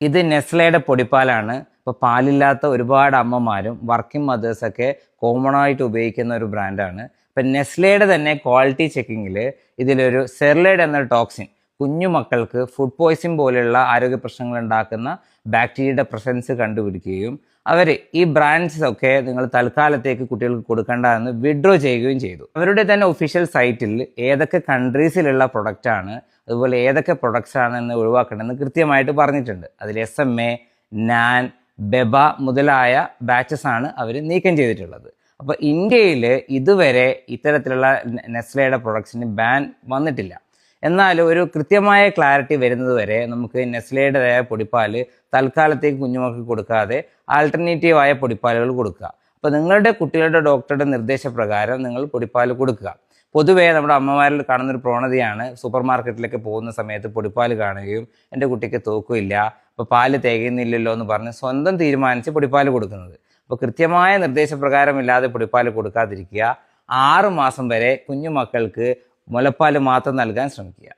ഇത് നെസ്ലയുടെ പൊടിപ്പാലാണ്. ഇപ്പോൾ പാലില്ലാത്ത ഒരുപാട് അമ്മമാരും വർക്കിംഗ് മദേഴ്സൊക്കെ കോമൺ ആയിട്ട് ഉപയോഗിക്കുന്ന ഒരു ബ്രാൻഡാണ്. ഇപ്പം നെസ്ലയുടെ തന്നെ ക്വാളിറ്റി ചെക്കിങ്ങിൽ ഇതിലൊരു സെർലൈഡ് എന്ന ടോക്സിൻ കുഞ്ഞു മക്കൾക്ക് ഫുഡ് പോയ്സണിങ് പോലെയുള്ള ആരോഗ്യ പ്രശ്നങ്ങൾ ഉണ്ടാക്കുന്ന ബാക്ടീരിയയുടെ പ്രസൻസ് കണ്ടുപിടിക്കുകയും അവർ ഈ ബ്രാൻഡ്സ് ഒക്കെ നിങ്ങൾ തൽക്കാലത്തേക്ക് കുട്ടികൾക്ക് കൊടുക്കേണ്ട എന്ന് വിഡ്രോ ചെയ്യുകയും ചെയ്തു. അവരുടെ തന്നെ ഒഫീഷ്യൽ സൈറ്റിൽ ഏതൊക്കെ കൺട്രീസിലുള്ള പ്രൊഡക്റ്റാണ്, അതുപോലെ ഏതൊക്കെ പ്രൊഡക്ട്സ് ആണെന്ന് ഒഴിവാക്കണമെന്ന് കൃത്യമായിട്ട് പറഞ്ഞിട്ടുണ്ട്. അതിൽ SMA, നാൻ, ബെബ മുതലായ ബാച്ചസ് ആണ് അവർ നീക്കം ചെയ്തിട്ടുള്ളത്. അപ്പോൾ ഇന്ത്യയിൽ ഇതുവരെ ഇത്തരത്തിലുള്ള നെസ്ലയുടെ പ്രൊഡക്ട്സിന് ബാൻ വന്നിട്ടില്ല. എന്നാൽ ഒരു കൃത്യമായ ക്ലാരിറ്റി വരുന്നത് വരെ നമുക്ക് നെസ്ലയുടേതായ പൊടിപ്പാൽ തൽക്കാലത്തേക്ക് കുഞ്ഞുമക്കൾക്ക് കൊടുക്കാതെ ആൾട്ടർനേറ്റീവായ പൊടിപ്പാലുകൾ കൊടുക്കുക. അപ്പോൾ നിങ്ങളുടെ കുട്ടികളുടെ ഡോക്ടറുടെ നിർദ്ദേശപ്രകാരം നിങ്ങൾ പൊടിപ്പാൽ കൊടുക്കുക. പൊതുവേ നമ്മുടെ അമ്മമാരിൽ കാണുന്നൊരു പ്രവണതയാണ് സൂപ്പർ മാർക്കറ്റിലൊക്കെ പോകുന്ന സമയത്ത് പൊടിപ്പാൽ കാണുകയും എൻ്റെ കുട്ടിക്ക് തൂക്കമില്ല, അപ്പോൾ പാല് തികയുന്നില്ലല്ലോ എന്ന് പറഞ്ഞ് സ്വന്തം തീരുമാനിച്ച് പൊടിപ്പാൽ കൊടുക്കുന്നത്. അപ്പോൾ കൃത്യമായ നിർദ്ദേശപ്രകാരമില്ലാതെ പൊടിപ്പാൽ കൊടുക്കാതിരിക്കുക. 6 മാസം വരെ കുഞ്ഞുമക്കൾക്ക് മുലപ്പാൽ മാത്രം നൽകാൻ ശ്രമിക്കുക.